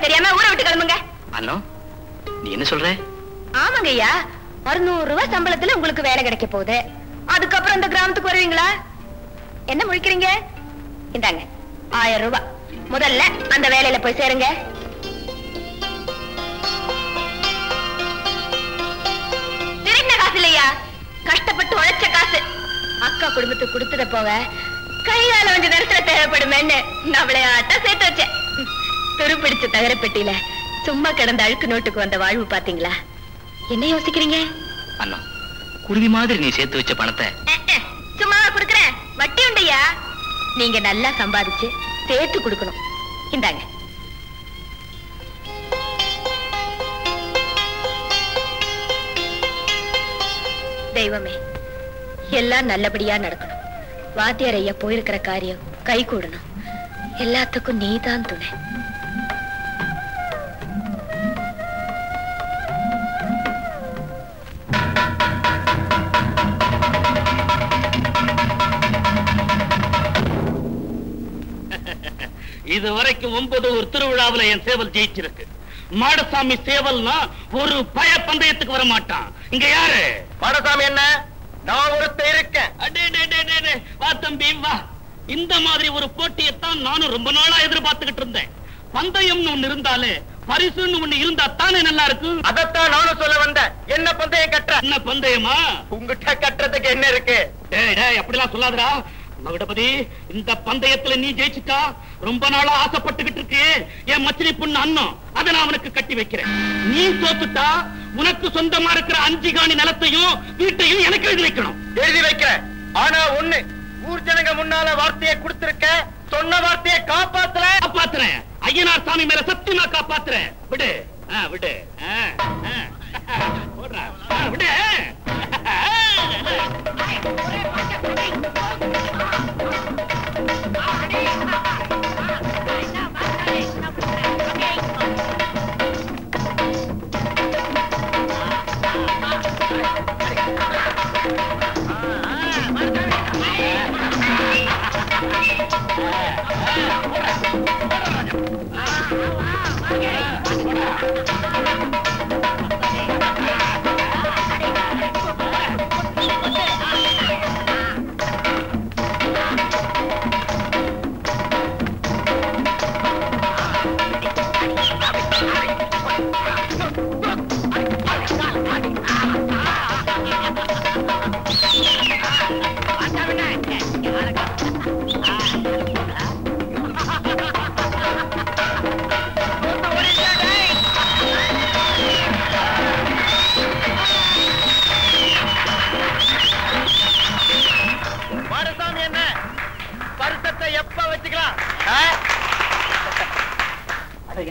தெரியாம ஊரை விட்டு கிளம்புங்க. அண்ணா நீ என்ன சொல்ற? ஆமாங்க ஐயா, 600 ரூபாய் சம்பளத்துல உங்களுக்கு வேலை கிடைக்க போகுது. அதுக்கப்புறம் இந்த கிராமத்துக்கு வருவீங்களா? என்ன முழிக்கிறீங்க? இந்தாங்க 1000 ரூபாய். முதல்ல அந்த வேலையில போய் சேருங்க. திருடின காசு இல்லையா, கஷ்டப்பட்டு உழைச்ச காசு. அக்கா குடும்பத்துக்கு கொடுத்தத போக கையால கொஞ்சம் நேரத்துல தேவைப்படுமேன்னு நான் விளையாட்டா சேர்த்து வச்சேன். துருப்பிடிச்ச தகர பெட்டியில சும்மா கிடந்த அழுக்கு நோட்டுக்கு வந்த வாழ்வு பாத்தீங்களா? என்ன யோசிக்கிறீங்க? அண்ணா குருவி மாதிரி நீ சேர்த்து வச்ச பணத்தை சும்மா குடுக்கறேன், வட்டி உண்டையா. நீங்க நல்லா சம்பாதிச்சு சேர்த்து கொடுக்கணும். இந்தாங்க. தெய்வமே, எல்லாம் நல்லபடியா நடக்கணும். வாத்தியார் ஐயா போயிருக்கிற காரியம் கை கூடணும். எல்லாத்துக்கும் நீதான் துணை. இதுவரைக்கும் 9 ஒரு திருவிழாவில் என் சேவல் ஜெயிச்சிருக்கு. மாடசாமி சேவல்னா ஒரு பய பந்தயத்துக்கு வர மாட்டான். இங்க யாரு? மாடசாமி என்ன? நான் ஒருத்தர் இருக்கேன். வா தம்பி வா. இந்த மாதிரி ஒரு போட்டியைத்தான் நானும் ரொம்ப நாளா எதிர்பார்த்துக்கிட்டு இருந்தேன். பந்தயம்னு ஒண்ணு இருந்தாலே பரிசுன்னு ஒண்ணு இருந்தா தானே நல்லா இருக்கு. அதத்தான் நானும் சொல்ல வந்தேன். என்ன பந்தயம் கட்ட? என்ன பந்தயமா? உங்ககிட்ட கட்டுறதுக்கு என்ன இருக்கு? அப்படிலாம் சொல்லாதடா மகுடபதி. இந்த பந்தயத்துல நீ ஜெயிச்சுட்டா ரொம்ப நாளா ஆசைப்பட்டுக்கிட்டு இருக்கு என் மச்சினி பொண்ணு அண்ணன். அதை நான் அவனுக்கு கட்டி வைக்கிறேன். நீ தோத்துட்டா உனக்கு சொந்தமா இருக்கிற 5 காணி நிலத்தையும் வீட்டையும் எனக்கு எழுதி வைக்கணும். எழுதி வைக்கிறேன். ஆனா ஒண்ணு, ஊர் ஜனங்க முன்னால வார்த்தையை கொடுத்திருக்க, சொன்ன வார்த்தையை காப்பாத்துறேன். ஐயனார் சாமி மேல சத்தியமா காப்பாத்துறேன். விடு விடு விடு.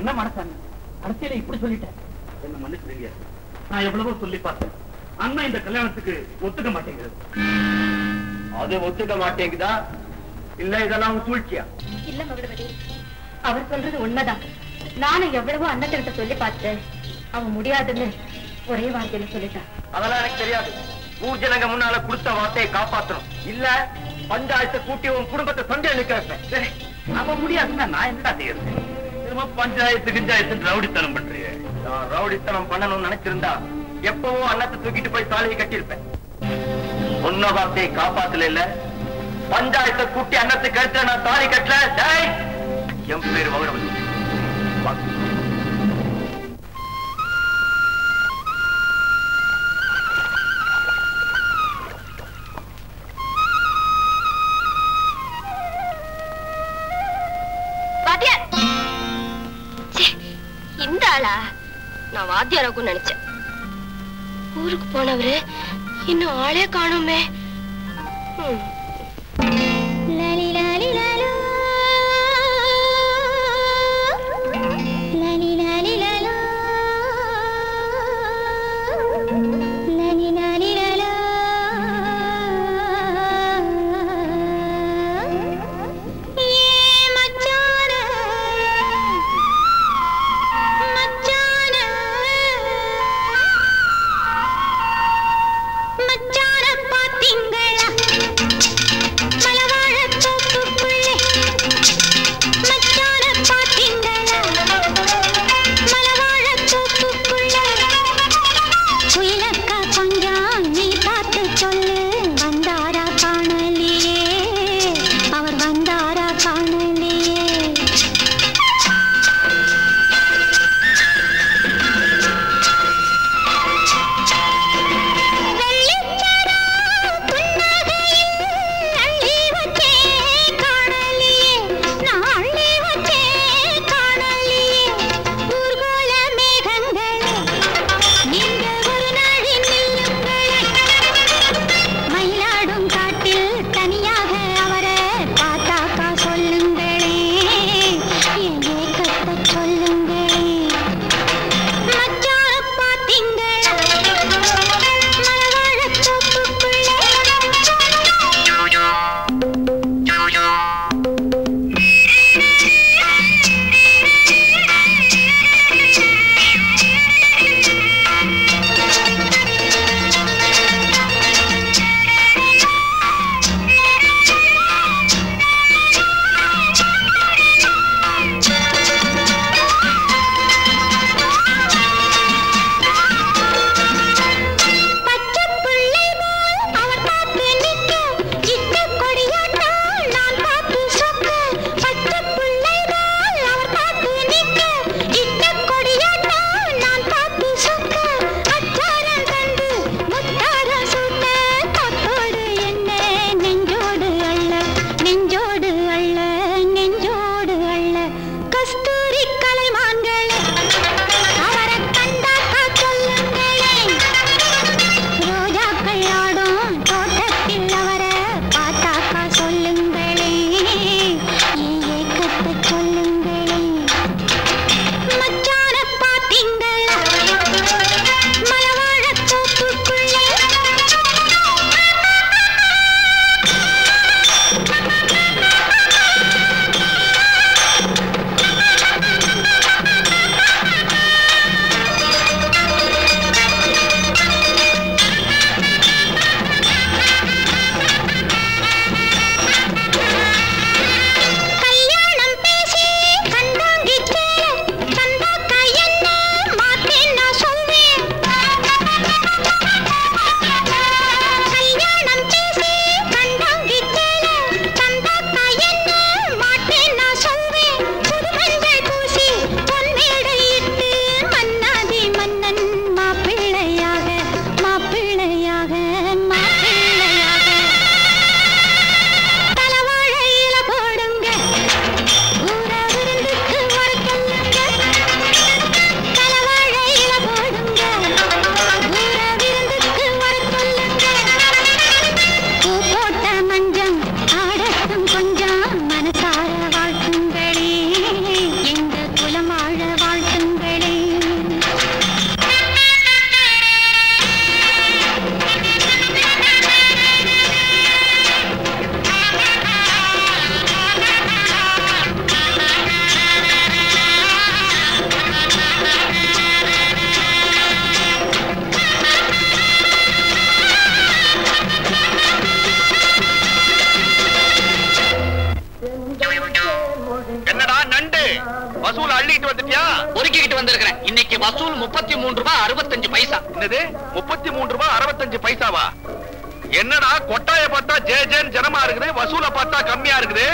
என்ன மனசாமி அரசியலை இப்படி சொல்லிட்டேன்? என்ன மன்னிச்சுடுங்க. நான் எவ்வளவோ சொல்லி பார்த்தேன். அண்ணா இந்த கல்யாணத்துக்கு ஒத்துக்க மாட்டேங்கிறது. அது ஒத்துக்க மாட்டேங்குதா இல்ல இதெல்லாம் சூழ்ச்சியா? இல்ல மகுடபதி, அவர் சொல்றது உண்மைதான். நானும் எவ்வளவோ அண்ணத்திட்ட சொல்லி பார்த்தேன். அவன் முடியாதுன்னு ஒரே வார்த்தையில சொல்லிட்டான். அதெல்லாம் எனக்கு தெரியாது. ஊர் ஜனங்க முன்னால கொடுத்த வார்த்தையை காப்பாற்றணும். இல்ல பஞ்சாயத்தை கூட்டி உன் குடும்பத்தை சண்டை நிக்க வைப்பேன். அவன் முடியாதுன்னா நான் என்னடா செய்யறது? பஞ்சாயத்து ரவுடித்தனம் பண்றிய. நான் ரவுடித்தனம் பண்ணணும்னு நினைச்சிருந்தா எப்பவோ அன்னத்தை தூக்கிட்டு போய் தாலியை கட்டியிருப்பேன். சொன்ன வார்த்தையை காப்பாத்தல. இல்ல பஞ்சாயத்தை கூட்டி அன்னத்தை கழிச்ச நான் தாலி கட்டல. என் பேர் மகுடபதி. இந்த ஆளா? நான் வாத்தியாராக்கும் நினைச்சேன். ஊருக்கு போனவரு இன்னும் ஆளே காணுமே. மச்சான பாத்தீங்களா? வசூல் 33 ரூபாய் 65 பைசா. என்னது 33 ரூபாய் 65 பைசாவா? என்னடா கொட்டாய பார்த்தா ஜேஜேன்னு ஜனமா இருக்குது, வசூல பார்த்தா கம்மியா இருக்குது.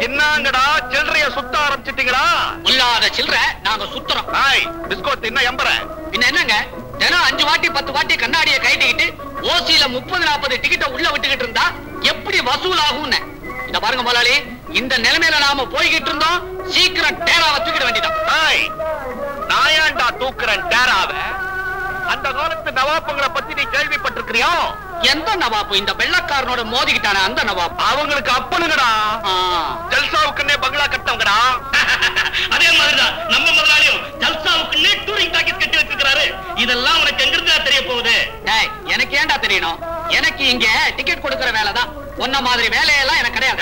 என்னங்கடா சில்லறைய சுத்த ஆரம்பிச்சிட்டீங்களா? இல்லாத சில்லறை நாங்க சுத்துறோம். ஹாய் பிஸ்கோட் என்ன எம்பற? பின்ன என்னங்க தினம் 5 வாட்டி 10 வாட்டி கண்ணாடியை கைட்டிக்கிட்டு ஓசியில 30-40 டிக்கெட்டை உள்ள விட்டுக்கிட்டு இருந்தா எப்படி வசூல் ஆகும்னு இத பாருங்க முதலாளி. இந்த நிலைமையில நாம போய்கிட்டு இருந்தோம், சீக்கிரம் டேராவை தூக்கிட வேண்டியதான். ஹாய் நான் ஏன்டா தூக்குறேன் டேராவை? அந்த காலத்து நவாப்புங்களை பத்தி நீ கேள்விப்பட்டிருக்கிறியோ? எந்த நவாப்பு? இந்த வெள்ளக்காரனோட மோதிக்கிட்டான அந்த நவாப். அவங்களுக்கு அப்பனுங்கடா, ஜல்சாவுக்குன்னே பங்களா கட்டவங்கடா. அதே மாதிரிதான் நம்ம முதலாளியும் ஜல்சாவுக்குன்னே டூரிங் பேக்கேஜ் கட்டி வச்சிருக்காரு. இதெல்லாம் உனக்கு எங்கிருந்து தெரிய போகுது? எனக்கு ஏன்டா தெரியணும்? எனக்கு இங்க டிக்கெட் கொடுக்கிற வேலைதான். ஒன்ன மாதிரி வேலையெல்லாம் எனக்கு கிடையாது.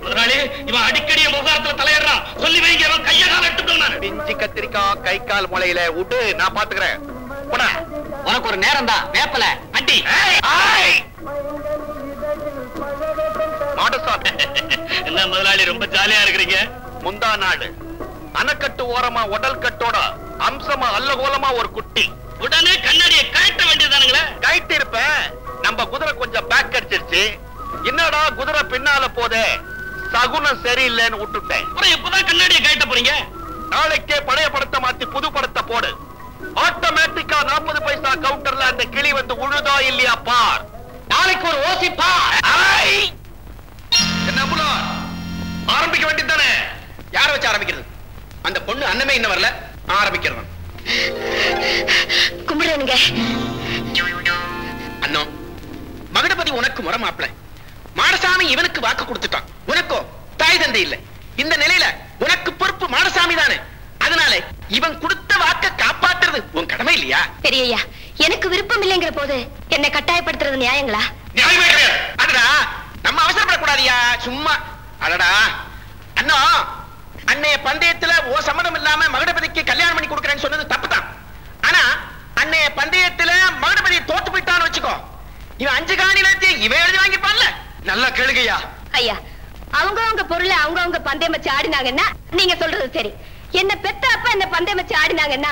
முதலாளி இவன் அடிக்கடி விவகாரத்துல தலையிடுறான். சொல்லி வைங்க, அவன் கைய கால எடுத்துக்கணும். பிஞ்சி கத்திரிக்காய் கை கால் முளையில விட்டு நான் பாத்துக்கிறேன். உனக்கு ஒரு நேரம் தான். வேப்பல அடி. என்ன முதலாளி ரொம்ப ஜாலியா இருக்கிறீங்க? முந்தா நாடு அணைக்கட்டு ஓரமா உடல் கட்டோட அம்சமா அல்லகோலமா ஒரு குட்டி. உடனே கண்ணாடியை கழட்ட வேண்டியதானுங்களே. கைட்டு இருப்பேன். நம்ம குதிரை கொஞ்சம் பேக் அடிச்சிருச்சு. என்னடா குதிரை பின்னால போதே, சகுனம் சரியில்லைன்னு விட்டுட்டேன். எப்பதான் கண்ணாடியை கழட்ட போறீங்க? நாளைக்கே பழைய படத்தை மாத்தி புது படத்தை போடு. ஆட்டோமேட்டிக்கா 40 பைசா கவுண்டர்ல அந்த கிளி வந்து உழுதா இல்லையா பார். நாளைக்கு ஒரு ஓசி பார். என்ன ஆரம்பிக்க வேண்டியதானே? யார வச்சு ஆரம்பிக்கிறது? அந்த பொண்ணு அண்ணமே இன்னும் வரல, ஆரம்பிக்கிறது. கும்பிடுங்க அண்ணோ, மகடபதி உனக்கு முறை மாப்பிள. மாடசாமி இவனுக்கு வாக்கு கொடுத்துட்டான். உனக்கோ தாய் தந்தை இல்ல. இந்த நிலையில உனக்கு பொறுப்பு மாடசாமி தானே. அதனால இவன் கொடுத்த வாக்க காப்பாற்றுறது உன் கடமை இல்லையா? பெரியய்யா, எனக்கு விருப்பம் இல்லைங்கிற போது என்னை கட்டாயப்படுத்துறது நியாயங்களா? நியாயமே கிடையாது. அடடா, நம்ம அவசரப்படக்கூடாதியா. சும்மா அடடா அண்ணா, அன்னைய பந்தயத்துல ஓ சம்மதம் இல்லாம மகடபதிக்கு கல்யாணம் பண்ணி கொடுக்கறேன்னு சொன்னது தப்புதான். ஆனா அன்னைய பந்தயத்துல மகடபதி தோத்து போயிட்டான்னு வச்சுக்கோ, இவன் 5 காணி நிலத்தை இவன் எழுதி வாங்கிப்பான்ல. நல்லா கேளுங்கய்யா. ஐயா, அவங்க பொருளை அவங்க பந்தயம் வச்சு ஆடினாங்கன்னா நீங்க சொல்றது சரி. என்ன பெத்த அப்ப என்ன பந்தயம் வச்சு ஆடினாங்கன்னா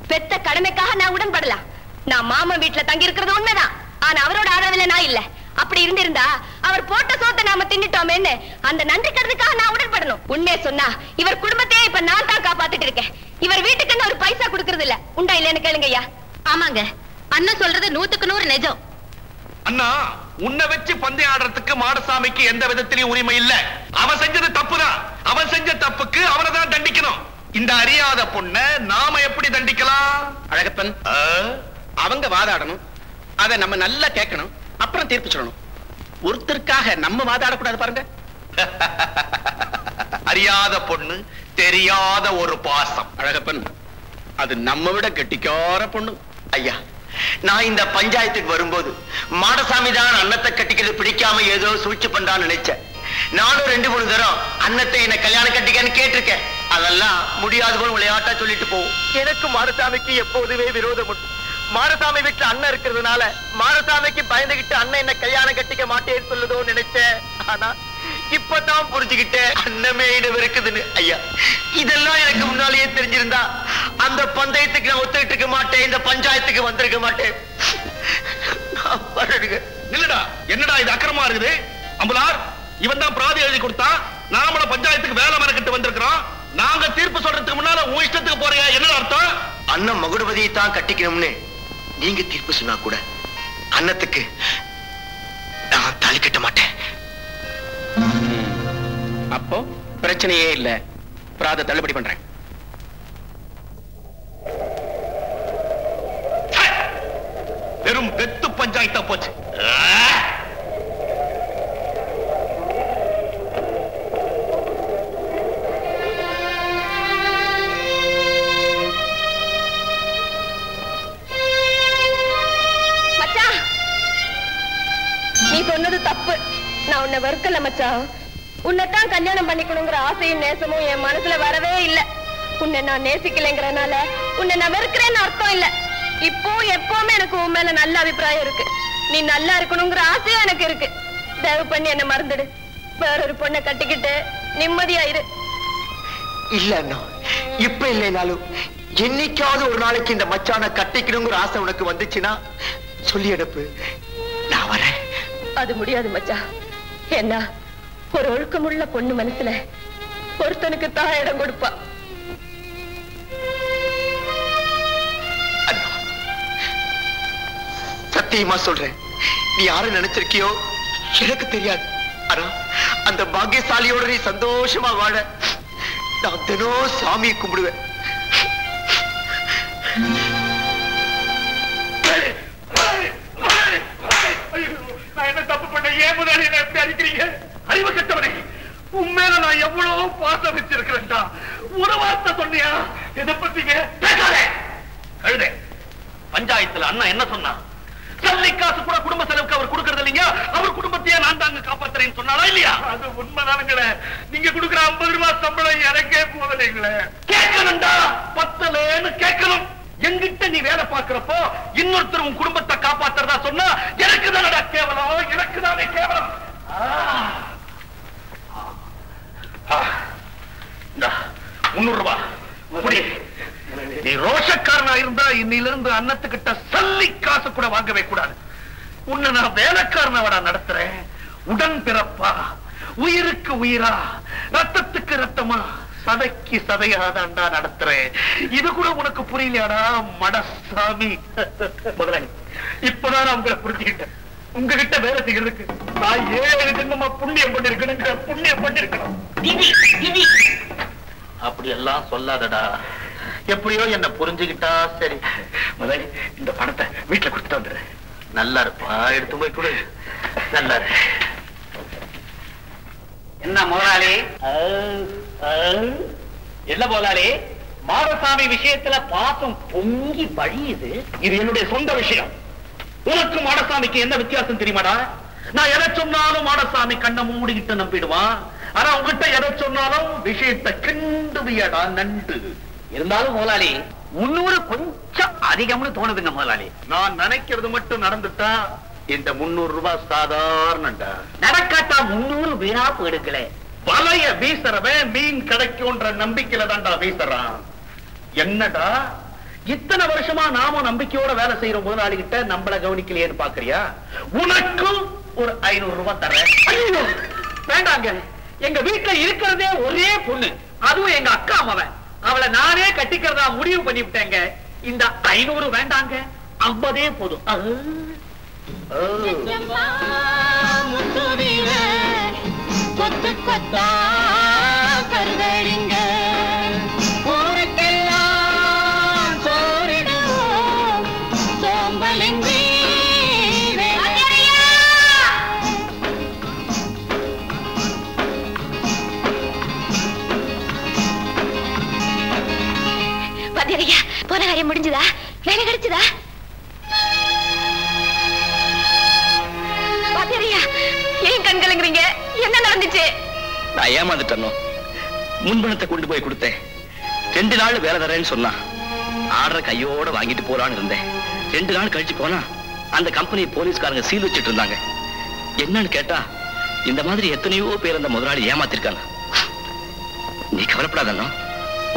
பெத்த கடமைக்காக நான் உடன்படலாம். நான் மாமன் வீட்டுல தங்கி இருக்கிறது உண்மைதான். ஆனா அவரோட ஆதரவுல நான் இல்ல. அப்படி இருந்திருந்தா அவர் போட்ட சோத்தை நாம தின்னுட்டோமேன்னு அந்த நன்றி கடனுக்காக நான் உடன்படணும். உண்மையை சொன்னா இவர் குடும்பத்தையே இப்ப நான் தான் காப்பாத்திட்டு இருக்கேன். இவர் வீட்டுக்குன்னு ஒரு பைசா கொடுக்கறது இல்ல. உண்டா இல்லன்னு கேளுங்க ஐயா. ஆமாங்க, அண்ணன் சொல்றது 100க்கு 100 நிஜம். அண்ணா, உன்னை வச்சு பந்தயம் ஆடுறதுக்கு மாடசாமிக்கு எந்த விதத்திலையும் உரிமை இல்ல. அவன் செஞ்சது தப்புதான். அவன் செஞ்ச தப்புக்கு அவனை தான் தண்டிக்கணும். இந்த அறியாத பொண்ண நாம எப்படி தண்டிக்கலாம்? அழகப்பன், அவங்க வாதாடணும், அதை நம்ம நல்லா கேட்கணும், அப்புறம் தீர்ப்பு சொல்லணும். ஒருத்தருக்காக நம்ம வாதாடக்கூடாது பாருங்க. அறியாத பொண்ணு, தெரியாத ஒரு பாசம். அழகப்பன், அது நம்ம விட கெட்டிக்கார பொண்ணு. ஐயா, நான் இந்த பஞ்சாயத்துக்கு வரும்போது மாடசாமி தான் அன்னத்தை கட்டிக்கிறது பிடிக்காம ஏதோ சூழ்ச்சி பண்றான்னு நினைச்சேன். நானும் 2-3 தரம் அன்னத்தை என்ன கல்யாணம் கட்டிக்கன்னு கேட்டிருக்கேன். அதெல்லாம் முடியாது போல விளையாட்டா சொல்லிட்டு போவோம். எனக்கு மாடசாமிக்கு எப்போதுமே விரோதம் உண்டு. மாடசாமி வீட்டுல அண்ணன் இருக்கிறதுனால மாடசாமிக்கு பயந்துகிட்டு அண்ணன் என்ன கல்யாணம் கட்டிக்க மாட்டேன்னு சொல்லுதோ நினைச்சேன். ஆனா இப்பதான் புரிஞ்சுக்கிட்டேன் அண்ணமே இடம் இருக்குதுன்னு. ஐயா, இதெல்லாம் எனக்கு முன்னாலேயே தெரிஞ்சிருந்தா அந்த பந்தயத்துக்கு நான் ஒத்துக்கிட்டு இருக்க மாட்டேன், இந்த பஞ்சாயத்துக்கு வந்திருக்க மாட்டேன். இல்லடா, என்னடா இது அக்கிரமா இருக்குது? அம்புலார், இவன் தான் பிராதி எழுதி கொடுத்தா. நாமள பஞ்சாயத்துக்கு வேலை மரக்கிட்டு வந்திருக்கிறோம். நாங்க தீர்ப்பு சொல்றதுக்கு முன்னால உன் இஷ்டத்துக்கு போறீங்க. என்ன அர்த்தம்? அண்ணன் மகுடபதியை தான் கட்டிக்கணும்னு நீங்க தீர்ப்பு சொன்னா கூட அன்னத்துக்கு நான் தாலி கட்ட மாட்டேன். அப்போ பிரச்சனையே இல்ல, பிராத தள்ளுபடி பண்றேன். வெறும் வெத்து பஞ்சாயத்தா போச்சு. மச்சான், நீ சொன்னது தப்பு. நான் உன்னை வெறுக்கல மச்சான். உன்னைத்தான் கல்யாணம் பண்ணிக்கணுங்கிற ஆசையும் நேசமும் என் மனசுல வரவே இல்ல. உன்னை நான் நேசிக்கலைங்கிறனால உன்னை நான் வெறுக்கிறேன்னு அர்த்தம் இல்ல. இப்போ எப்பவுமே எனக்கு உன் மேல நல்ல அபிப்பிராயம் இருக்கு. நீ நல்லா இருக்கணுங்கிற ஆசையும் எனக்கு இருக்கு. தயவு பண்ணி என்ன மறந்துடு. வேறொரு பொண்ணை கட்டிக்கிட்டு நிம்மதியாயிரு. இல்ல அண்ணா, இப்ப இல்லைனாலும் என்னைக்காவது ஒரு நாளைக்கு இந்த மச்சான கட்டிக்கணுங்கிற ஆசை உனக்கு வந்துச்சுன்னா சொல்லி அனுப்பு, நான் வரேன். அது முடியாது மச்சா. என்ன ஒரு ஒழுக்கமுள்ள பொண்ணு மனசுல ஒருத்தனுக்கு தான் இடம் கொடுப்பா. சத்தியமா சொல்றேன், நீ யாரு நினைச்சிருக்கியோ எனக்கு தெரியாது. ஆனா அந்த பாக்கியசாலியோட நீ சந்தோஷமா வாழ நான் தினம் சாமியை கும்பிடுவேன். நான் என்ன தப்பு பண்ண? ஏன் முதலாளி என்ன எப்படி அடிக்கிறீங்க? அறிவு கட்டவனே, உண்மையில நான் எவ்வளவு பாசம் வச்சிருக்கிறேன்டா. ஒரு வார்த்தை சொன்னியா? இதை பத்திங்க பேசாதே. கழுதே, பஞ்சாயத்துல அண்ணா என்ன சொன்னா? சல்லி காசு கூட குடும்ப செலவுக்கு அவர் கொடுக்கறது இல்லைங்க. அவர் குடும்பத்தையே நான் தாங்க காப்பாத்துறேன்னு சொன்னாரா இல்லையா? அது உண்மைதானுங்களே. நீங்க கொடுக்குற 50 ரூபாய் சம்பளம் எனக்கே போதலைங்களே. கேட்கணும்டா, பத்தலேன்னு கேட்கணும். எங்கிட்ட நீ வேலை பார்க்கிறப்போ இன்னொருத்தர் உன் குடும்பத்தை காப்பாத்துறதா சொன்னா எனக்கு தானடா கேவலம், எனக்கு தானே கேவலம். 300 ரூபாய். நீ ரோஷக்காரனா இருந்தா இன்னிலிருந்து அன்னத்துக்கிட்ட சல்லி காசு கூட வாங்கவே கூடாது. உன்னை நான் வேலைக்காரனவடா நடத்துறேன். உடன் பிறப்பா, உயிருக்கு உயிரா, ரத்தத்துக்கு ரத்தமா, சதைக்கு சதையாதான்டா நடத்துறேன். இது கூட உனக்கு புரியலையாடா மடசாமி? முதலாளி, இப்பதான் நான் உங்களை புரிஞ்சுக்கிட்டேன். உங்ககிட்ட வேலை செய்யறதுக்கு நான் 7 ஜென்மமா புண்ணியம் பண்ணிருக்கணுங்கிற புண்ணியம் பண்ணிருக்கணும். அப்படி எல்லாம் சொல்லாதடா. எப்படியோ என்ன புரிஞ்சுக்கிட்டா சரி. முதலாளி, இந்த பணத்தை வீட்டுல கொடுத்துட்டு வந்துடு. நல்லா இருப்பா, எடுத்து போய் கொடு. நல்லா இரு. என்ன முதலாளி? என்ன முதலாளி, மாடசாமி விஷயத்துல பாசம் பொங்கி வழியுது. இது என்னுடைய சொந்த விஷயம். உனக்கு மாடசாமிக்கு என்ன வித்தியாசம் தெரியுமாடா? நான் எதை சொன்னாலும் மாடசாமி கண்ணை மூடிக்கிட்டு நம்பிடுவான். ஆனா உங்ககிட்ட எதை சொன்னாலும் விஷயத்தை கிண்டுவியடா நண்டு. இருந்தாலும் முதலாளி, 300 கொஞ்சம் அதிகம்னு தோணுதுங்க முதலாளி. நான் நினைக்கிறது மட்டும் நடந்துட்டா இந்த 300 ரூபாய் சாதாரணண்டா. நடக்காட்டா 300 வீணா போயிடுங்களே. வலைய வீசறவன் மீன் கிடைக்கும்ன்ற நம்பிக்கையில தான்டா வீசறான். என்னடா இத்தனை வருஷமா நாம நம்பிக்கையோட வேலை செய்யற முதலாளி கிட்ட நம்மள கவனிக்கலையேன்னு பாக்குறியா? உனக்கும் ஒரு 500 ரூபாய் தரேன். ஐயோ வேண்டாங்க, எங்க வீட்டுல இருக்கிறதே ஒரே பொண்ணு, அதுவும் எங்க அக்கா மவன். அவளை நானே கட்டிக்கிறதா முடிவு பண்ணிவிட்டேங்க. இந்த 500 வேண்டாங்க, 50 போதும். கொத்து கொத்தா கருதறிங்க ஊருக்கெல்லாம் சோறிடுவோம் சோம்பலின்றி. பாத்தியா, போன காரியம் முடிஞ்சதா? வேலை கிடைச்சதா? பாத்தியா, ஏன் கண்கலங்குறீங்க? என்ன நடந்துச்சு? நான் ஏமாந்துட்டேன். முன்பணத்தை கொண்டு போய் கொடுத்தேன். 2 நாள் வேலை தரேன்னு சொன்னா ஆர்டர் கையோட வாங்கிட்டு போறான்னு இருந்தேன். 2 நாள் கழிச்சு போனா அந்த கம்பெனி போலீஸ்காரங்க சீல் வச்சிட்டு இருந்தாங்க. என்னன்னு கேட்டா இந்த மாதிரி எத்தனையோ பேர் அந்த முதலாளி ஏமாத்திருக்காங்க. நீ கவலைப்படாதண்ணா,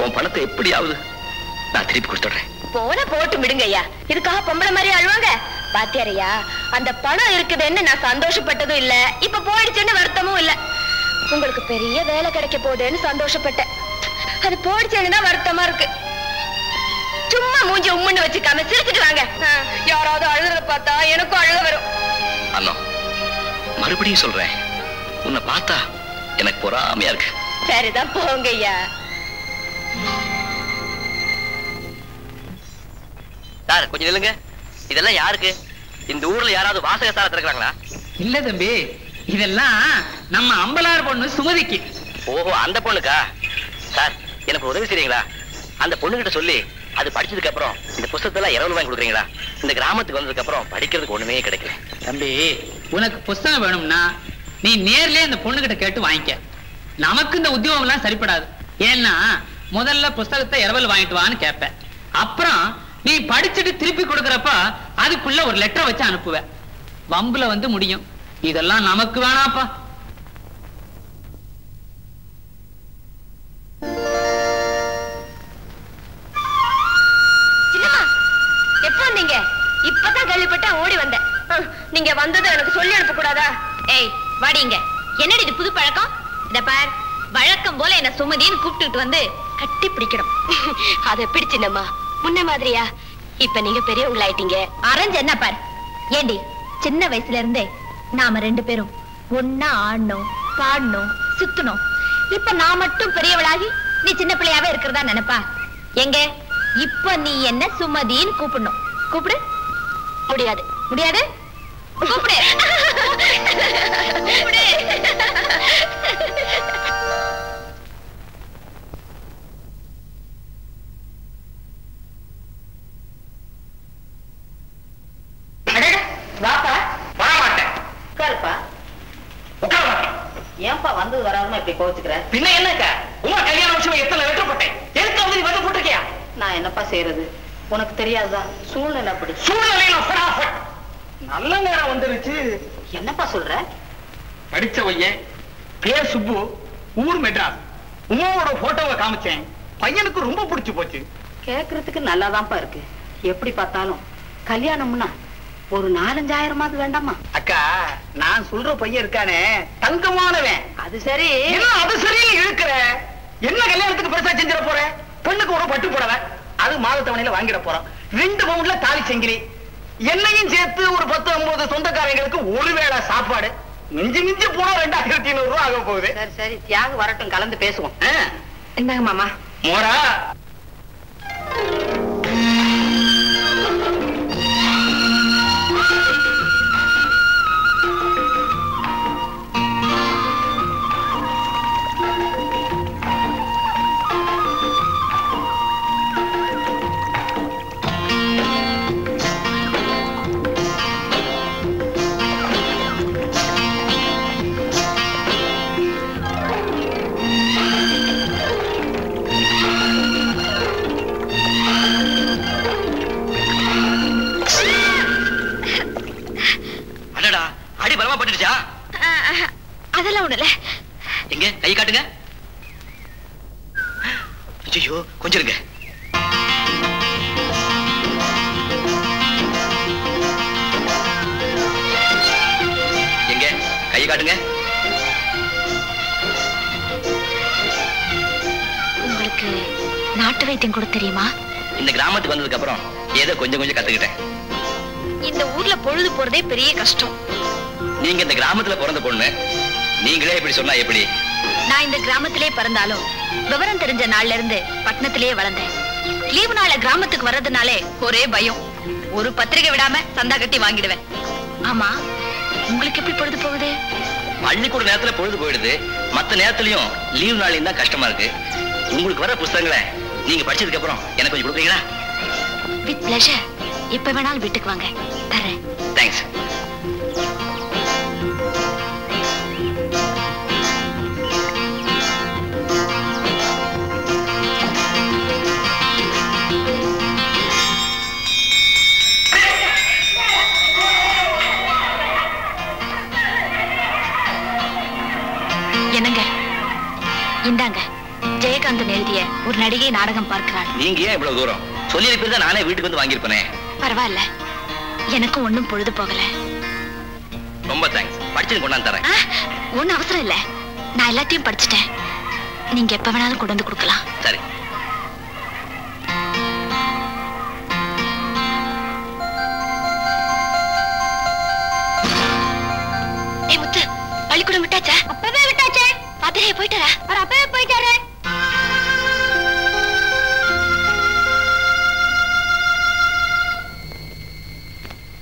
உன் பணத்தை எப்படியாவது நான் திருப்பி கொடுத்துடுறேன். போன போட்டு விடுங்க ஐயா, இதுக்காக பொம்பளை மாதிரி அழுவாங்க. பாத்தியாரையா, அந்த பணம் இருக்குதுன்னு நான் சந்தோஷப்பட்டதும் இல்ல, இப்ப போயிடுச்சுன்னு வருத்தமும் இல்ல. உங்களுக்கு பெரிய வேலை கிடைக்க போகுதுன்னு சந்தோஷப்பட்டேன். அது போயிடுச்சுன்னு தான் வருத்தமா இருக்கு. சும்மா மூஞ்சி உம்முன்னு வச்சுக்காம சிரிச்சுட்டு வாங்க. யாராவது அழுகிறத பார்த்தா எனக்கும் அழுக வரும். அண்ணா, மறுபடியும் சொல்றேன், உன்னை பார்த்தா எனக்கு பொறாமையா இருக்கு. சரிதான், போங்க ஐயா. சார் கொஞ்சம் நில்லுங்க. இதெல்லாம் யாருக்கு? இந்த ஊர்ல யாராவது வாசக சாலை திறக்கிறாங்களா? இல்ல தம்பி, இதெல்லாம் நம்ம அம்பலார் பொண்ணு சுமதிக்கு. ஓஹோ, அந்த பொண்ணுக்கா? சார் எனக்கு உதவி செய்றீங்களா? அந்த பொண்ணுகிட்ட சொல்லி அது படிச்சதுக்கு அப்புறம் இந்த புத்தகத்தெல்லாம் 20 ரூபாய் கொடுக்குறீங்களா? இந்த கிராமத்துக்கு வந்ததுக்கு அப்புறம் படிக்கிறதுக்கு ஒண்ணுமே கிடைக்கல. தம்பி, உனக்கு புஸ்தகம் வேணும்னா நீ நேர்லயே அந்த பொண்ணுகிட்ட கேட்டு வாங்கிக்க. நமக்கு இந்த உத்தியோகம் எல்லாம் சரிப்படாது. ஏன்னா முதல்ல புஸ்தகத்தை 20 வாங்கிட்டு வான்னு கேட்பேன். அப்புறம் நீ படிச்சுட்டு திருப்பி கொடுக்கறப்ப அதுக்குள்ள ஒரு லெட்டர் வச்சு அனுப்புவேன். வம்புல வந்து முடியும். இதெல்லாம் நமக்கு வேணாப்பா. இப்பதான் கேள்விப்பட்ட ஓடி வந்தேன். நீங்க வந்ததை எனக்கு சொல்லி அனுப்ப கூடாதா? ஏய் வாடிங்க. என்னடி இது புது பழக்கம்? இத பார், வழக்கம் போல என்ன சுமதின்னு கூப்பிட்டுட்டு வந்து கட்டி பிடிக்கணும். அதை பிடிச்சினம்மா முன்ன மாதிரியா? இப்ப நீங்க பெரியவங்களாயிட்டீங்க. அரைஞ்சு என்ன பார். ஏண்டி சின்ன வயசுல இருந்தே நாம 2 பேரும் ஒன்னா ஆடணும், பாடணும், சுத்தணும். இப்ப நான் மட்டும் பெரியவளாகி நீ சின்ன பிள்ளையாவே இருக்கிறதா நினைப்பா? எங்க இப்ப நீ என்ன சுமதின்னு கூப்பிடணும். கூப்பிடு. முடியாது. முடியாது. கூப்பிடு. கூப்பிடு. வாப்பா. வரமாட்டேன். உட்காருப்பா. உட்கார மாட்டேன். ஏன்பா வந்து வராம இப்படி கோச்சுக்கிற? பின்ன என்னக்கா, உங்க கல்யாண விஷயம் எத்தனை வெட்டப்பட்டேன். எதுக்கு வந்து வந்து போட்டிருக்கியா? நான் என்னப்பா செய்யறது? உனக்கு தெரியாதா? சூழ்நிலை அப்படி. சூழ்நிலையில நல்ல நேரம் வந்துருச்சு. என்னப்பா சொல்ற? படிச்ச பையன், பேர் சுப்பு, ஊர் மெட்ராஸ். உமாவோட போட்டோவை காமிச்சேன். பையனுக்கு ரொம்ப பிடிச்சு போச்சு. கேக்குறதுக்கு நல்லாதான்ப்பா இருக்கு. எப்படி பார்த்தாலும் கல்யாணம்னா ஒரு 4-5 வேண்டாமா? அக்கா, நான் சொல்ற பையன் இருக்கானே தங்கமானவன். அது சரி. என்ன அது சரி இழுக்கிற? என்ன கல்யாணத்துக்கு பெருசா செஞ்சிட போற? பெண்ணுக்கு ஒரு பட்டு புடவை, அது மாதத்தவணையில வாங்கிட போறோம். 2 பவுண்ட்ல தாலி செங்கிலி, என்னையும் சேர்த்து ஒரு 10-9 சொந்தக்காரங்களுக்கு ஒருவேளை சாப்பாடு. மிஞ்சி மிஞ்சி போனா 2500 ரூபாய் ஆக போகுது. சரி சரி, தியாக வரட்டும், கலந்து பேசுவோம். என்னங்க மாமா? மோரா, அதெல்லாம் ஒண்ணுல. எங்க கை காட்டுங்க. ஐயோ கொஞ்சம் இருங்க. எங்க கை காட்டுங்க. உங்களுக்கு நாட்டு வைத்தியம் கூட தெரியுமா? இந்த கிராமத்துக்கு வந்ததுக்கு அப்புறம் ஏதோ கொஞ்சம் கொஞ்சம் கத்துக்கிட்டேன். இந்த ஊர்ல பொழுது போறதே பெரிய கஷ்டம். நீங்க இந்த கிராமத்துல பிறந்த பொண்ணு, நீங்களே இப்படி சொன்னா எப்படி? நான் இந்த கிராமத்திலே பிறந்தாலும் விவரம் தெரிஞ்ச நாள்ல இருந்து பட்டணத்திலேயே வளர்ந்தேன். லீவு நாள கிராமத்துக்கு வர்றதுனாலே ஒரே பயம். ஒரு பத்திரிகை விடாம சந்தா கட்டி வாங்கிடுவேன். ஆமா, உங்களுக்கு எப்படி பொழுது போகுது? பள்ளிக்கூட நேரத்துல பொழுது போயிடுது, மத்த நேரத்திலயும் லீவு நாளையும் தான் கஷ்டமா இருக்கு. உங்களுக்கு வர புத்தகங்களை நீங்க படிச்சதுக்கு அப்புறம் எனக்கு கொஞ்சம் கொடுப்பீங்களா? With pleasure. எப்ப வேணாலும் வீட்டுக்கு வாங்க, தரேன். தேங்க்ஸ். என்னங்க, இந்தாங்க ஜெயகாந்தன் எழுதிய ஒரு நடிகை நாடகம் பார்க்கிறாள். நீங்க ஏன் இவ்வளவு தூரம் சொல்லி இருப்பீங்க? நானே வீட்டுக்கு வந்து வாங்கியிருப்பேனே. பரவாயில்ல, எனக்கும் ஒண்ணும் பொழுது போகல. ரொம்ப தேங்க்ஸ். படிச்சு கொண்டாந்து தரேன். ஒண்ணும் அவசரம் இல்ல, நான் எல்லாத்தையும் படிச்சுட்டேன். நீங்க எப்ப வேணாலும் கொண்டு வந்து கொடுக்கலாம். சரி. ஏய் முத்து, பள்ளிக்கூடம் விட்டாச்சா? அப்பவே விட்டாச்சே. பாத்திரே போயிட்டாரா? அவர் அப்பவே போயிட்டாரு.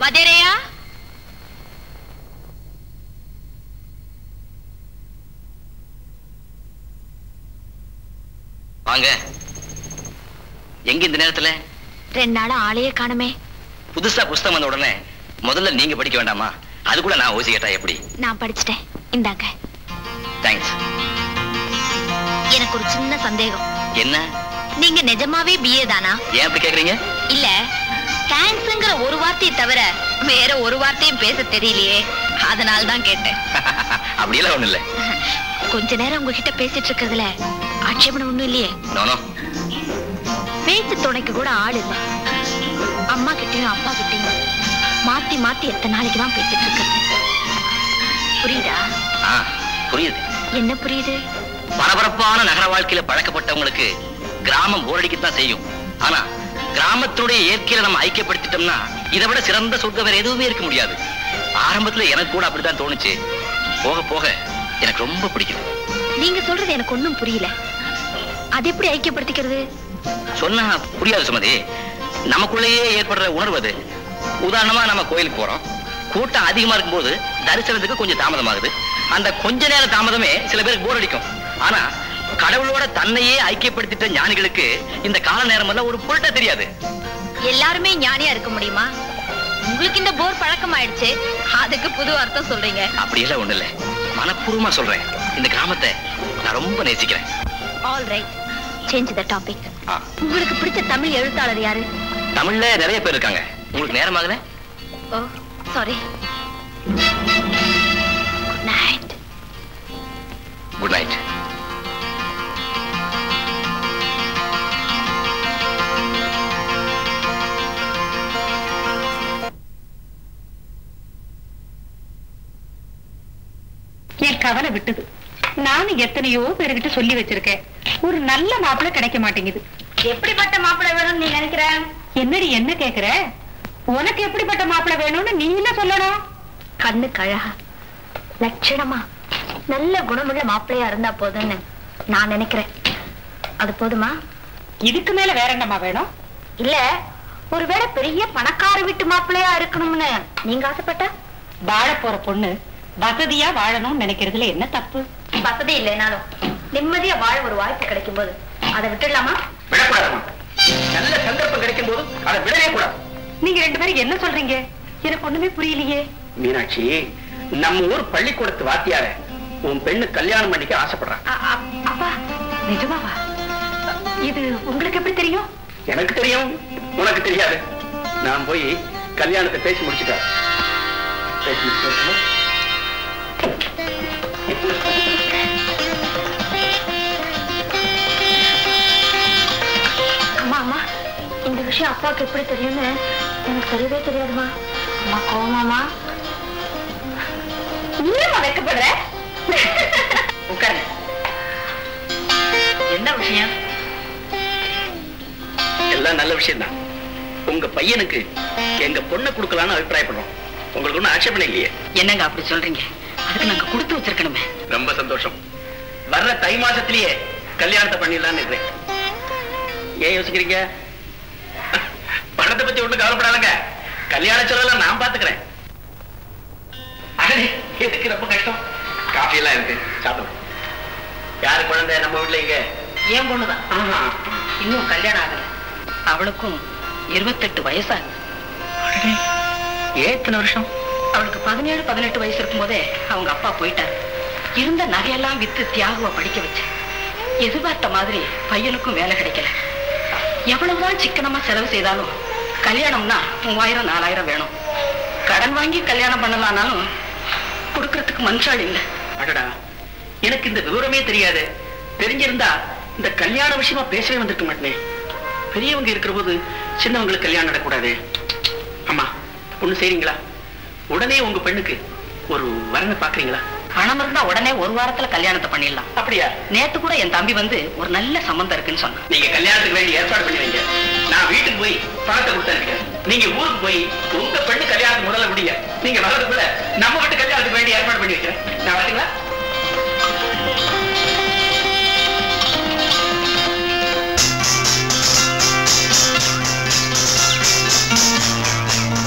வதேரையா? வாங்க. எங்க இந்த நேரத்துல? 2 நாளா ஆளையே காணுமே. புதுசா புஸ்தகம் வந்த உடனே முதல்ல நீங்க படிக்க வேண்டாமா? அது கூட நான் ஓசி கேட்டா எப்படி? நான் படிச்சுட்டேன், இந்தாங்க. தேங்க்ஸ். எனக்கு ஒரு சின்ன சந்தேகம். என்ன? நீங்க நிஜமாவே பிஏ தானா? ஏன் அப்படி கேக்குறீங்க? இல்ல, தேங்க்ஸ்ங்கிற ஒரு வார்த்தையை தவிர வேற ஒரு வார்த்தையும் பேச தெரியலையே, அதனால தான் கேட்டேன். அப்படியெல்லாம் ஒண்ணு இல்ல. கொஞ்ச நேரம் உங்ககிட்ட பேசிட்டு இருக்கிறதுல ஆட்சேபணம் ஒண்ணும் இல்லையே? No no. பேச்சு துணைக்கு கூட ஆள் இல்ல. அம்மா கிட்ட கிட்டயும் அப்பா கிட்டயும் மாத்தி மாத்தி எத்தனை நாளைக்கு தான் பேசிட்டு இருக்கிறது? புரியுதா? புரியுது. என்ன புரியுது? பரபரப்பான நகர வாழ்க்கையில பழக்கப்பட்டவங்களுக்கு கிராமம் போரடிக்கத்தான் செய்யும். ஆனா கிராமத்துடைய இயற்கையில நம்ம ஐக்கியப்படுத்திட்டோம்னா இதை விட சிறந்த சொர்க்கம் வேற எதுவுமே இருக்க முடியாது. ஆரம்பத்துல எனக்கு கூட அப்படித்தான் தோணுச்சு. போக போக எனக்கு ரொம்ப பிடிக்குது. நீங்க சொல்றது எனக்கு ஒண்ணும் புரியல. அது எப்படி ஐக்கியப்படுத்திக்கிறது? சொன்னா புரியாது சுமதி. நமக்குள்ளேயே ஏற்படுற உணர்வு அது. உதாரணமா நம்ம கோயிலுக்கு போறோம். கூட்டம் அதிகமா இருக்கும்போது தரிசனத்துக்கு கொஞ்சம் தாமதமாகுது. அந்த கொஞ்ச நேர தாமதமே சில பேருக்கு போர் அடிக்கும். ஆனா கடவுளோட தன்னையே ஐக்கியப்படுத்திட்ட ஞானிகளுக்கு இந்த கால நேரம் எல்லாம் ஒரு பொருட்டா தெரியாது. எல்லாருமே ஞானியா இருக்க முடியுமா? உங்களுக்கு இந்த போர் பழக்கம் ஆயிடுச்சு, அதுக்கு புது அர்த்தம் சொல்றீங்க. அப்படி எல்லாம் ஒண்ணு இல்ல, மனப்பூர்வமா சொல்றேன். இந்த கிராமத்தை நான் ரொம்ப நேசிக்கிறேன். All right, change the topic. உங்களுக்கு பிடிச்ச தமிழ் எழுத்தாளர் யாரு? தமிழ்ல நிறைய பேர் இருக்காங்க. உங்களுக்கு நேரமாகல? Oh sorry. Good night. Good night. என் கவலை விட்டது. நானும் எத்தனையோ பேருகிட்ட சொல்லி வச்சிருக்கேன். ஒரு நல்ல மாப்பிள்ளை கிடைக்க மாட்டேங்குது. எப்படிப்பட்ட மாப்பிள்ளை வேணும்னு நீ நினைக்கிற? என்னடி என்ன கேக்குற? உனக்கு எப்படிப்பட்ட மாப்பிள்ளை வேணும்னு நீ என்ன சொல்லணும்? கண்ணுக்கு அழகா, லட்சணமா, நல்ல குணமுள்ள மாப்பிள்ளையா இருந்தா போதும்னு நான் நினைக்கிறேன். அது போதுமா? இதுக்கு மேல வேற என்னமா வேணும்? இல்ல, ஒருவேளை பெரிய பணக்கார வீட்டு மாப்பிள்ளையா இருக்கணும்னு நீங்க ஆசைப்பட்டா? வாழ போற பொண்ணு வசதியா வாழணும்னு நினைக்கிறதுல என்ன தப்பு? வசதி இல்லைனாலும் நிம்மதியா வாழ ஒரு வாய்ப்பு கிடைக்கும் போது அதை விட்டுடலாமா? விடக்கூடாதுமா. நல்ல சந்தர்ப்பம் கிடைக்கும் போது அதை விடவே கூடாது. நீங்க ரெண்டு பேரும் என்ன சொல்றீங்க? எனக்கு ஒண்ணுமே புரியலையே. மீனாட்சி, நம்ம ஊர் பள்ளிக்கூடத்து வாத்தியார உன் பெண்ணு கல்யாணம் பண்ணிக்க ஆசைப்படுறான். அப்பா நிஜமாவா? இது உங்களுக்கு எப்படி தெரியும்? எனக்கு தெரியும், உனக்கு தெரியாது. நான் போய் கல்யாணத்தை பேசி முடிச்சுட்டேன். பேசி முடிச்சு அம்மா அம்மா, இந்த விஷயம் அப்பாவுக்கு எப்படி தெரியும்னு எனக்கு தெரியவே தெரியாதுமா. அம்மா கோவமாமா? இன்னும் வைக்கப்படுற? உட்காருங்க. என்ன விஷயம்? எல்லாம் நல்ல விஷயம் தான். உங்க பையனுக்கு எங்க பொண்ணை கொடுக்கலான்னு அபிப்பிராயப்படுறோம். உங்களுக்கு ஒன்னும் ஆட்சேபனை இல்லையே? என்னங்க அப்படி சொல்றீங்க? அதுக்கு நாங்க கொடுத்து வச்சிருக்கணுமே. ரொம்ப சந்தோஷம். வர்ற தை மாசத்திலேயே கல்யாணத்தை பண்ணிடலான்னு இருக்கிறேன். ஏன் யோசிக்கிறீங்க? பணத்தை பத்தி ஒண்ணு கவலைப்படாதங்க. கல்யாண செலவெல்லாம் நான் பாத்துக்கிறேன். எதுக்கு ரொம்ப கஷ்டம்? காஃபி எல்லாம் இருக்கு, சாப்பிடுங்க. யாரு குழந்தை நம்ம வீட்டுல? இங்க ஏன் பொண்ணுதான். இன்னும் கல்யாணம் ஆகல. அவளுக்கும் 28 வயசாகுது. ஏன் இத்தனை வருஷம்? அவளுக்கு 17-18 வயசு இருக்கும் போதே அவங்க அப்பா போயிட்டார். இருந்த நகையெல்லாம் வித்து தியாகுவ படிக்க வச்சு எதிர்பார்த்த மாதிரி பையனுக்கும் வேலை கிடைக்கல. எவ்வளவுதான் சிக்கனமா செலவு செய்தாலும் கல்யாணம்னா 3000-4000 வேணும். கடன் வாங்கி கல்யாணம் பண்ணலாம்னாலும் கொடுக்கறதுக்கு மனுஷாள் இல்லை. அடடா, எனக்கு இந்த விவரமே தெரியாது. தெரிஞ்சிருந்தா இந்த கல்யாண விஷயமா பேசவே வந்திருக்க மாட்டேன். பெரியவங்க இருக்கிற போது சின்னவங்களுக்கு கல்யாணம் நடக்கூடாது. அம்மா, ஒண்ணு செய்றீங்களா? உடனே உங்க பெண்ணுக்கு ஒரு வரனை பாக்குறீங்களா? பணம் இருந்தா உடனே ஒரு வாரத்துல கல்யாணத்தை பண்ணிடலாம். அப்படியா? நேத்து கூட என் தம்பி வந்து ஒரு நல்ல சம்பந்தம் இருக்குன்னு சொன்னான். நீங்க கல்யாணத்துக்கு வேண்டி ஏற்பாடு பண்ணி வைங்க. நான் வீட்டுக்கு போய் பணத்தை கொடுத்தேன். நீங்க ஊருக்கு போய் உங்க பெண்ணு கல்யாணத்துக்கு முதல்ல முடிய. நீங்க வர்றதுக்குள்ள நம்ம வீட்டு கல்யாணத்துக்கு வேண்டி ஏற்பாடு பண்ணி வைக்கிறேன். நான் வரீங்களா?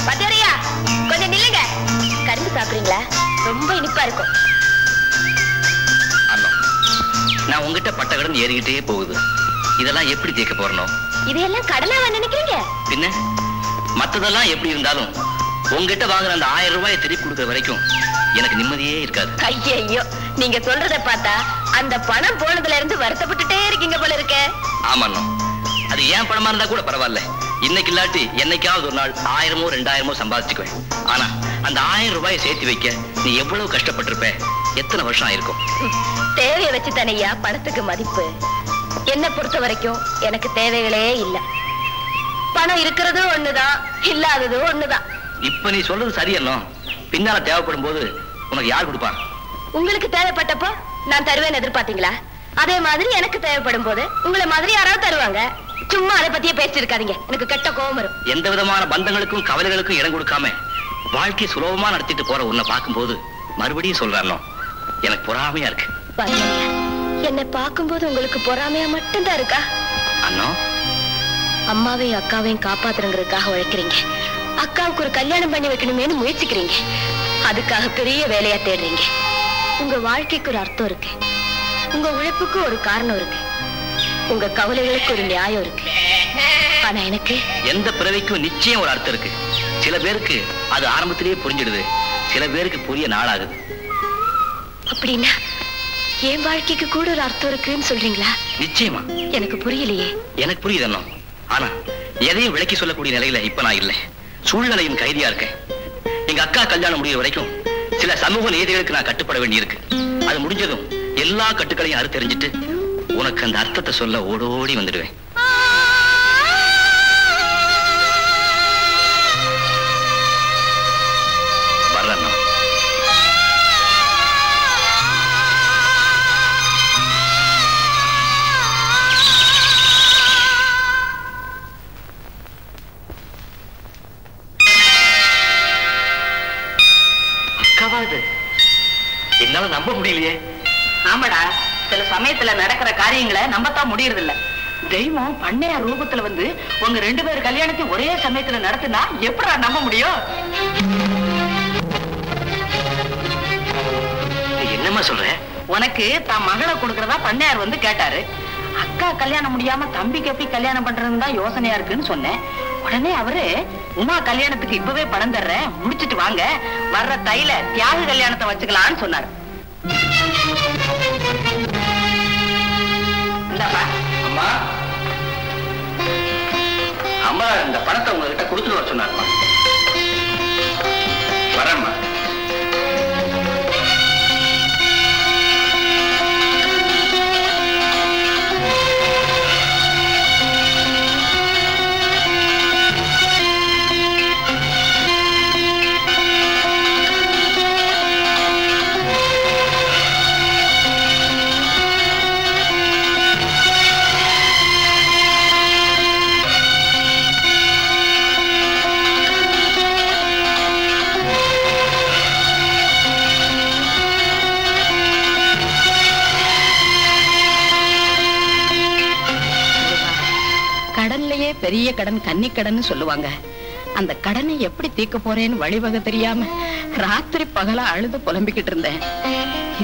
பத்தியா, கொஞ்சம் நில்லுங்க. கரும்பு சாப்பிடுறீங்களா? ரொம்ப இனிப்பா இருக்கும். நான் உங்ககிட்ட பட்ட கடன் ஏறிக்கிட்டே போகுது. இதெல்லாம் எப்படி தீர்க்க போறணும்? இதையெல்லாம் கடனாவா நினைக்கிறீங்க? பின்ன மத்ததெல்லாம் எப்படி இருந்தாலும் உங்ககிட்ட வாங்குற அந்த 1000 ரூபாயை திருப்பி கொடுக்கிற வரைக்கும் எனக்கு நிம்மதியே இருக்காது. ஐயோ, நீங்க சொல்றத பார்த்தா அந்த பணம் போனதுல இருந்து வருத்தப்பட்டுட்டே இருக்கீங்க போல இருக்க. ஆமாண்ணா, அது ஏன் பணமா இருந்தா கூட பரவாயில்ல. இன்னைக்கு இல்லாட்டி என்னைக்காவது ஒரு நாள் 1000மோ 2000மோ சம்பாதிச்சுக்குவேன். ஆனா அந்த 1000 ரூபாயை சேர்த்து வைக்க நீ எவ்வளவு கஷ்டப்பட்டிருப்ப? எத்தனை வருஷம் ஆயிருக்கும்? தேவையை வச்சு தானையா பணத்துக்கு மதிப்பு. என்ன பொறுத்த வரைக்கும் எனக்கு தேவைகளே இல்ல. பணம் இருக்கிறதும் ஒண்ணுதான், இல்லாததும் ஒண்ணுதான். இப்ப நீ சொல்றது சரியன்னோ, பின்னால தேவைப்படும் போது உனக்கு யார் கொடுப்பா? உங்களுக்கு தேவைப்பட்டப்போ நான் தருவேன்னு எதிர்பார்த்தீங்களா? அதே மாதிரி எனக்கு தேவைப்படும் போது உங்களை மாதிரி யாராவது தருவாங்க. சும்மா அதை பத்தியே பேசிட்டு இருக்காதீங்க, எனக்கு கெட்ட கோபம் வரும். எந்த விதமான பந்தங்களுக்கும் கவலைகளுக்கும் இடம் கொடுக்காம வாழ்க்கை சுலபமா நடத்திட்டு போற உன்னை பார்க்கும்போது மறுபடியும் சொல்றானோ, எனக்கு பொறாமையா இருக்கு. என்னை பார்க்கும்போது உங்களுக்கு பொறாமையா மட்டும்தான் இருக்கா? அண்ணா, அம்மாவையும் அக்காவையும் காப்பாத்துறங்கிறதுக்காக உழைக்கிறீங்க. அக்காவுக்கு ஒரு கல்யாணம் பண்ணி வைக்கணுமேனு முயற்சிக்கிறீங்க. அதுக்காக பெரிய வேலையா தேடுறீங்க. உங்க வாழ்க்கைக்கு ஒரு அர்த்தம் இருக்கு, உங்க உழைப்புக்கு ஒரு காரணம் இருக்கு, உங்க கவலைகளுக்கு ஒரு நியாயம் இருக்கு. ஆனா எனக்கு எந்த பிறவிக்கும் நிச்சயம் ஒரு அர்த்தம் இருக்கு. சில பேருக்கு அது ஆரம்பத்திலேயே புரிஞ்சிடுது, சில பேருக்கு புரிய நாளாகுது. அப்படின்னா என் வாழ்க்கைக்கு கூட ஒரு அர்த்தம் இருக்குன்னு சொல்றீங்களா? நிச்சயமா. எனக்கு புரியலையே. எனக்கு புரியுது அண்ணா. ஆனா எதையும் விளக்கி சொல்லக்கூடிய நிலையில இப்ப நான் இல்லை. சூழ்நிலையின் கைதியா இருக்கேன். எங்க அக்கா கல்யாணம் முடிய வரைக்கும் சில சமூக நீதிகளுக்கு நான் கட்டுப்பட வேண்டியிருக்கு. அது முடிஞ்சதும் எல்லா கட்டுக்களையும் அறுத்தெறிஞ்சிட்டு உனக்கு அந்த அர்த்தத்தை சொல்ல ஓடோடி வந்துடுவேன். வர்றேன். என்னால நம்ப முடியலையே. ஆமாடா, சில சமயத்துல நடக்கிற காரியங்களை நம்பத்தான் முடியறது இல்ல. தெய்வம் பண்ணையா ரூபத்துல வந்து உங்க 2 பேர் கல்யாணத்தையும் ஒரே சமயத்துல நடத்தினா எப்படா நம்ப முடியும்? என்னம்மா சொல்ற? உனக்கு தான் மகளை கொடுக்கறதா பண்ணையார் வந்து கேட்டாரு. அக்கா கல்யாணம் முடியாம தம்பிக்கு எப்படி கல்யாணம் பண்றதுன்னு தான் யோசனையா இருக்குன்னு சொன்னேன். உடனே அவரு, உமா கல்யாணத்துக்கு இப்பவே பணம் தர்றேன், முடிச்சிட்டு வாங்க, வர்ற தைல தியாக கல்யாணத்தை வச்சுக்கலான்னு சொன்னாரு. அம்மா, அம்மா இந்த பணத்தை உங்ககிட்ட கொடுத்துட்டு வர சொன்னாருமா. வரேம்மா. கடன்லயே பெரிய கடன் கன்னிக்கடன் சொல்லுவாங்க. அந்த கடனை எப்படி தீர்க்க போறேன்னு வழிவகை தெரியாம ராத்திரி பகலா அழுது புலம்பிக்கிட்டு இருந்தேன்.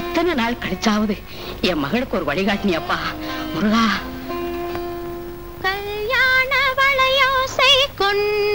இத்தனை நாள் கழிச்சாவது என் மகளுக்கு ஒரு வழிகாட்டினியப்பா முருகா. கல்யாண வளையோசை கொண்டு